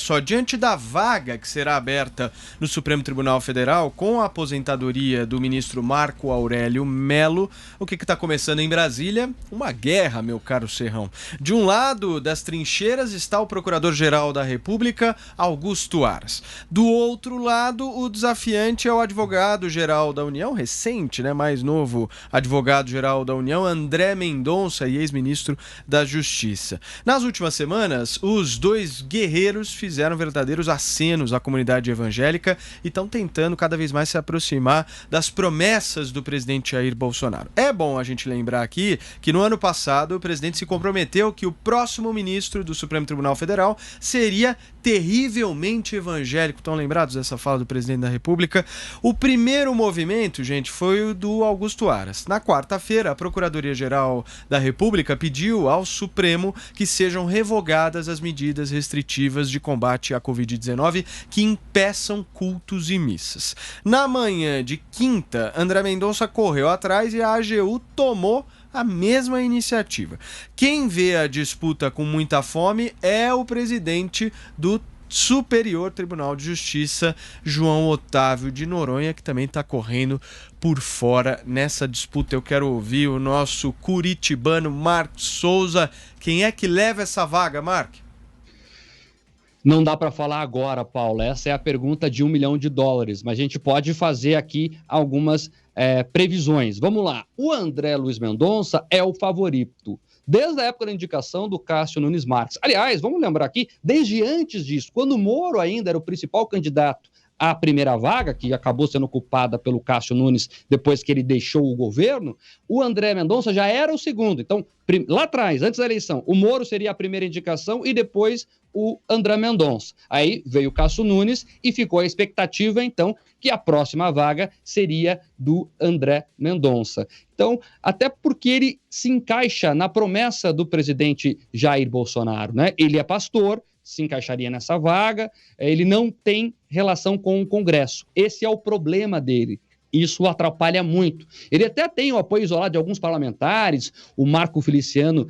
só, diante da vaga que será aberta no Supremo Tribunal Federal com a aposentadoria do ministro Marco Aurélio Mello, o que está começando em Brasília? Uma guerra, meu caro Serrão. De um lado das trincheiras está o Procurador-Geral da República, Augusto Aras. Do outro lado, o desafiante é o advogado-geral da União, recente, mais novo advogado-geral da União, André Mendonça, e ex-ministro da Justiça. Nas últimas semanas, os dois guerreiros fizeram verdadeiros acenos à comunidade evangélica e estão tentando cada vez mais se aproximar das promessas do presidente Jair Bolsonaro. É bom a gente lembrar aqui que no ano passado o presidente se comprometeu que o próximo ministro do Supremo Tribunal Federal seria terrivelmente evangélico. Estão lembrados dessa fala do presidente da República? O primeiro movimento, gente, foi o do Augusto Aras. Na quarta-feira, a Procuradoria-Geral da República pediu ao Supremo que sejam revogadas as medidas restritivas de combate à Covid-19 que impeçam cultos e missas. Na manhã de quinta, André Mendonça correu atrás e a AGU tomou a mesma iniciativa. Quem vê a disputa com muita fome é o presidente do Superior Tribunal de Justiça, João Otávio de Noronha, que também está correndo por fora nessa disputa. Eu quero ouvir o nosso curitibano Marcos Souza. Quem é que leva essa vaga, Marcos? Não dá para falar agora, Paulo. Essa é a pergunta de $1 milhão, mas a gente pode fazer aqui algumas previsões. Vamos lá. O André Luiz Mendonça é o favorito, desde a época da indicação do Cássio Nunes Marques. Aliás, vamos lembrar aqui, desde antes disso, quando o Moro ainda era o principal candidato à primeira vaga, que acabou sendo ocupada pelo Cássio Nunes depois que ele deixou o governo, o André Mendonça já era o segundo. Então, lá atrás, antes da eleição, o Moro seria a primeira indicação e depois o André Mendonça. Aí veio o Cássio Nunes e ficou a expectativa, então, que a próxima vaga seria do André Mendonça. Então, até porque ele se encaixa na promessa do presidente Jair Bolsonaro, né? Ele é pastor, se encaixaria nessa vaga, ele não tem relação com o Congresso. Esse é o problema dele. Isso o atrapalha muito. Ele até tem o apoio isolado de alguns parlamentares, o Marco Feliciano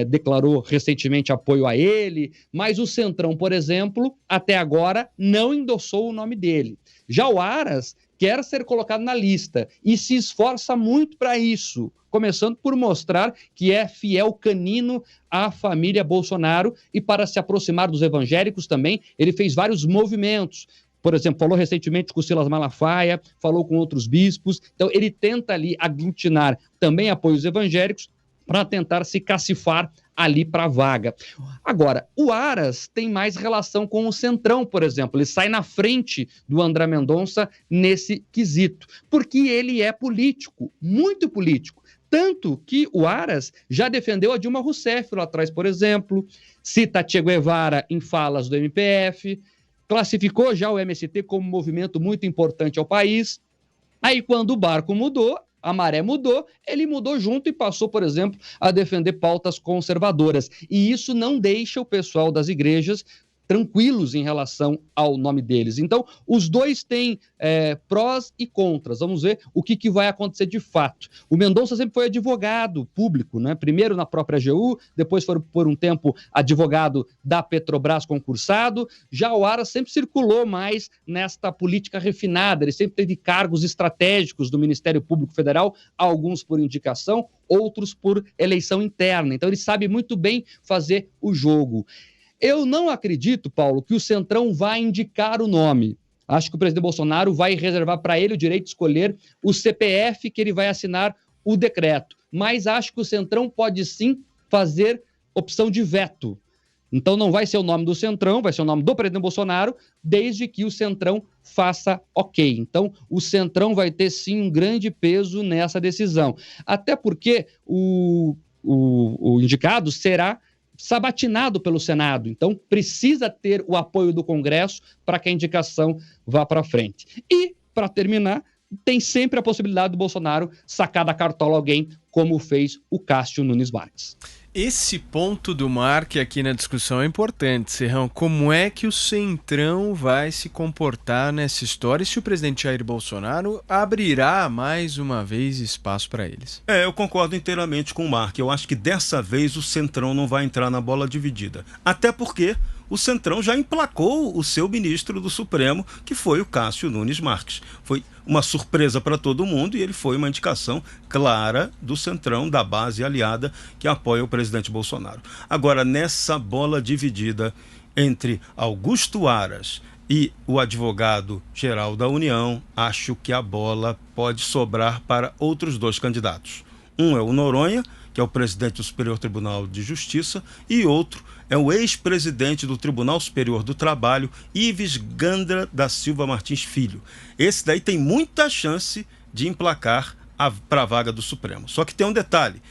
declarou recentemente apoio a ele, mas o Centrão, por exemplo, até agora não endossou o nome dele. Já o Aras quer ser colocado na lista e se esforça muito para isso, começando por mostrar que é fiel canino à família Bolsonaro e para se aproximar dos evangélicos também, ele fez vários movimentos. Por exemplo, falou recentemente com o Silas Malafaia, falou com outros bispos. Então, ele tenta ali aglutinar também apoios evangélicos para tentar se cacifar ali para a vaga. Agora, o Aras tem mais relação com o Centrão, por exemplo. Ele sai na frente do André Mendonça nesse quesito, porque ele é político, muito político. Tanto que o Aras já defendeu a Dilma Rousseff lá atrás, por exemplo, cita Che Guevara em falas do MPF, classificou já o MST como um movimento muito importante ao país. Aí, quando o barco mudou, a maré mudou, ele mudou junto e passou, por exemplo, a defender pautas conservadoras. E isso não deixa o pessoal das igrejas tranquilos em relação ao nome deles. Então, os dois têm prós e contras. Vamos ver o que vai acontecer de fato. O Mendonça sempre foi advogado público, né? Primeiro na própria AGU, depois foi por um tempo advogado da Petrobras concursado. Já o Aras sempre circulou mais nesta política refinada. Ele sempre teve cargos estratégicos do Ministério Público Federal, alguns por indicação, outros por eleição interna. Então, ele sabe muito bem fazer o jogo. Eu não acredito, Paulo, que o Centrão vai indicar o nome. Acho que o presidente Bolsonaro vai reservar para ele o direito de escolher o CPF que ele vai assinar o decreto. Mas acho que o Centrão pode sim fazer opção de veto. Então não vai ser o nome do Centrão, vai ser o nome do presidente Bolsonaro, desde que o Centrão faça ok. Então o Centrão vai ter sim um grande peso nessa decisão. Até porque o indicado será sabatinado pelo Senado, então precisa ter o apoio do Congresso para que a indicação vá para frente. E, para terminar, tem sempre a possibilidade do Bolsonaro sacar da cartola alguém, como fez o Cássio Nunes Marques. Esse ponto do Marque aqui na discussão é importante, Serrão. Como é que o Centrão vai se comportar nessa história e se o presidente Jair Bolsonaro abrirá mais uma vez espaço para eles? Eu concordo inteiramente com o Marque. Eu acho que dessa vez o Centrão não vai entrar na bola dividida. Até porque o Centrão já emplacou o seu ministro do Supremo, que foi o Cássio Nunes Marques. Foi uma surpresa para todo mundo e ele foi uma indicação clara do Centrão, da base aliada que apoia o presidente Bolsonaro. Agora, nessa bola dividida entre Augusto Aras e o advogado-geral da União, acho que a bola pode sobrar para outros dois candidatos. Um é o Noronha, que é o presidente do Superior Tribunal de Justiça, e outro é o ex-presidente do Tribunal Superior do Trabalho, Ives Gandra da Silva Martins Filho. Esse daí tem muita chance de emplacar para a vaga do Supremo. Só que tem um detalhe.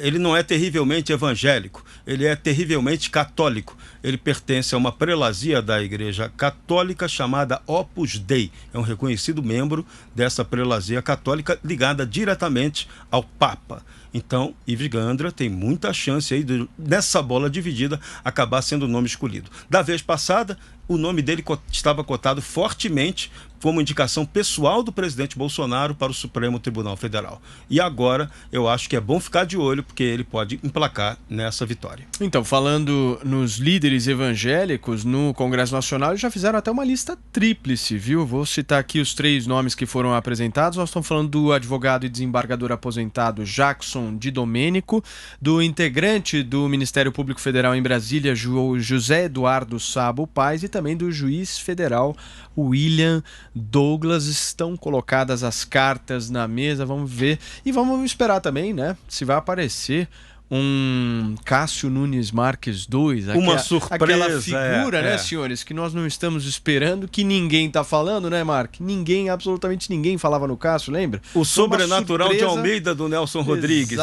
Ele não é terrivelmente evangélico, ele é terrivelmente católico. Ele pertence a uma prelazia da Igreja Católica chamada Opus Dei. É um reconhecido membro dessa prelazia católica ligada diretamente ao Papa. Então, Ives Gandra tem muita chance aí nessa bola dividida acabar sendo o nome escolhido. Da vez passada, o nome dele estava cotado fortemente como indicação pessoal do presidente Bolsonaro para o Supremo Tribunal Federal. E agora eu acho que é bom ficar de olho, porque ele pode emplacar nessa vitória. Então, falando nos líderes evangélicos no Congresso Nacional, eles já fizeram até uma lista tríplice, viu? Vou citar aqui os 3 nomes que foram apresentados. Nós estamos falando do advogado e desembargador aposentado Jackson Di Domenico, do integrante do Ministério Público Federal em Brasília, José Eduardo Sabo Paes, e também do juiz federal William Douglas. Estão colocadas as cartas na mesa, vamos ver. E vamos esperar também, né, se vai aparecer um Cássio Nunes Marques II, uma surpresa, aquela figura, né, senhores, que nós não estamos esperando, que ninguém tá falando, né, Mark? Ninguém, absolutamente ninguém falava no Cássio, lembra? O sobrenatural de Almeida do Nelson Rodrigues.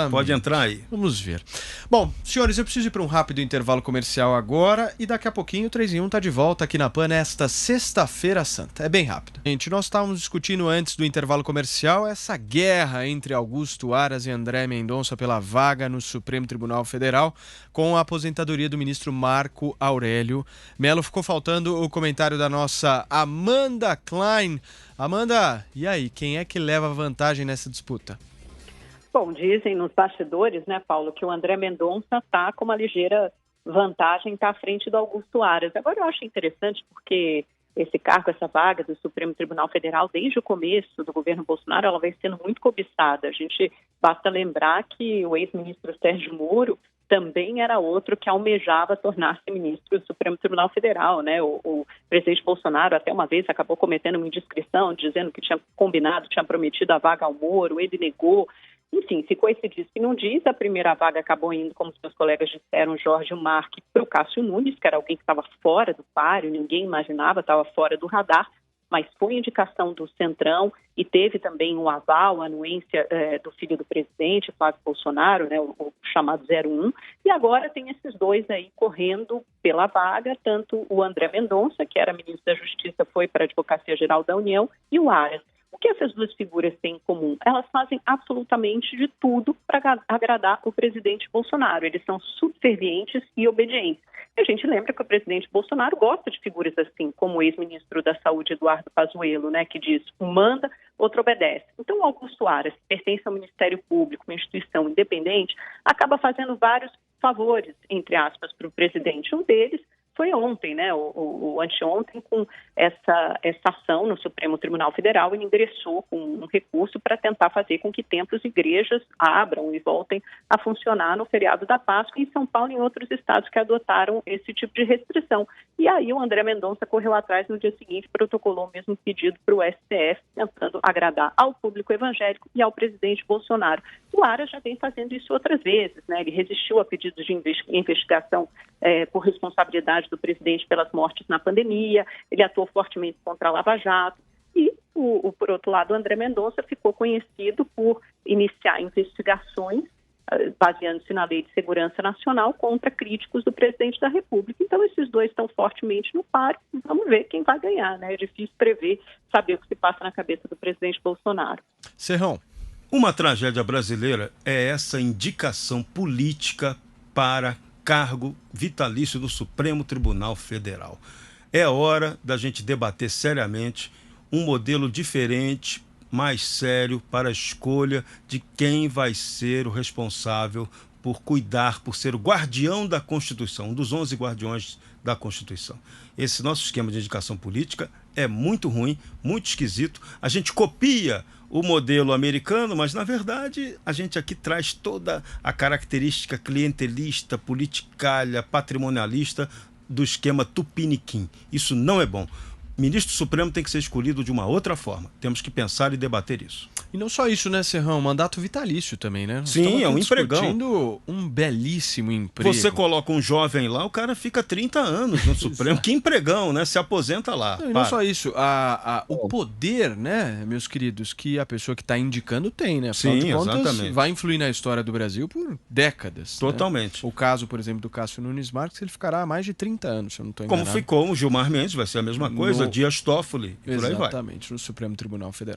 Pode entrar aí. Vamos ver. Bom, senhores, eu preciso ir para um rápido intervalo comercial agora e daqui a pouquinho o 3 em 1 tá de volta aqui na PAN nesta sexta-feira santa. É bem rápido. Gente, nós estávamos discutindo antes do intervalo comercial essa guerra entre Augusto Aras e André Mendonça pela vaga no Supremo Tribunal Federal, com a aposentadoria do ministro Marco Aurélio Melo. Ficou faltando o comentário da nossa Amanda Klein. Amanda, e aí, quem é que leva vantagem nessa disputa? Bom, dizem nos bastidores, né, Paulo, que o André Mendonça está com uma ligeira vantagem, está à frente do Augusto Aras. Agora eu acho interessante porque esse cargo, essa vaga do Supremo Tribunal Federal, desde o começo do governo Bolsonaro, ela vem sendo muito cobiçada. A gente basta lembrar que o ex-ministro Sérgio Moro também era outro que almejava tornar-se ministro do Supremo Tribunal Federal, né? O presidente Bolsonaro até uma vez acabou cometendo uma indiscrição, dizendo que tinha combinado, tinha prometido a vaga ao Moro, ele negou. Enfim, ficou esse diz que não diz. A primeira vaga acabou indo, como os meus colegas disseram, Jorge Marques, para o Cássio Nunes, que era alguém que estava fora do páreo, ninguém imaginava, estava fora do radar, mas foi indicação do Centrão e teve também um aval, a anuência do filho do presidente, Flávio Bolsonaro, né, o chamado 01, e agora tem esses dois aí correndo pela vaga, tanto o André Mendonça, que era ministro da Justiça, foi para a Advocacia Geral da União, e o Aras. O que essas duas figuras têm em comum? Elas fazem absolutamente de tudo para agradar o presidente Bolsonaro. Eles são subservientes e obedientes. E a gente lembra que o presidente Bolsonaro gosta de figuras assim, como o ex-ministro da Saúde, Eduardo Pazuello, né, que diz, um manda, outro obedece. Então, o Augusto Aras, que pertence ao Ministério Público, uma instituição independente, acaba fazendo vários favores, entre aspas, para o presidente. Um deles foi ontem, né, o anteontem, com essa ação no Supremo Tribunal Federal, ele ingressou com um recurso para tentar fazer com que templos e igrejas abram e voltem a funcionar no feriado da Páscoa, em São Paulo e em outros estados que adotaram esse tipo de restrição. E aí o André Mendonça correu atrás no dia seguinte, protocolou o mesmo pedido para o STF, tentando agradar ao público evangélico e ao presidente Bolsonaro. O Aras já vem fazendo isso outras vezes, né? Ele resistiu a pedidos de investigação por responsabilidade do presidente pelas mortes na pandemia, ele atuou fortemente contra a Lava Jato e, por outro lado, o André Mendonça ficou conhecido por iniciar investigações baseando-se na Lei de Segurança Nacional contra críticos do presidente da República. Então, esses dois estão fortemente no páreo. Vamos ver quem vai ganhar, né? É difícil prever, saber o que se passa na cabeça do presidente Bolsonaro. Serrão. Uma tragédia brasileira é essa indicação política para cargo vitalício do Supremo Tribunal Federal. É hora da gente debater seriamente um modelo diferente, mais sério, para a escolha de quem vai ser o responsável por cuidar, por ser o guardião da Constituição, um dos 11 guardiões da Constituição. Esse nosso esquema de indicação política é muito ruim, muito esquisito. A gente copia o modelo americano, mas, na verdade, a gente aqui traz toda a característica clientelista, politicalha, patrimonialista do esquema tupiniquim. Isso não é bom. Ministro Supremo tem que ser escolhido de uma outra forma. Temos que pensar e debater isso. E não só isso, né, Serrão? Mandato vitalício também, né? Nós Sim, é um discutindo empregão. Um belíssimo emprego. Você coloca um jovem lá, o cara fica 30 anos no Supremo. Que empregão, né? Se aposenta lá. Não, e não só isso, o poder, né, meus queridos, que a pessoa que está indicando tem, né? Afinal de contas, exatamente. vai influir na história do Brasil por décadas. Totalmente. Né? O caso, por exemplo, do Cássio Nunes Marques, ele ficará há mais de 30 anos, se eu não estou enganado. Como ficou o Gilmar Mendes, vai ser a mesma coisa, Dias Toffoli, e por aí vai. Exatamente, no Supremo Tribunal Federal.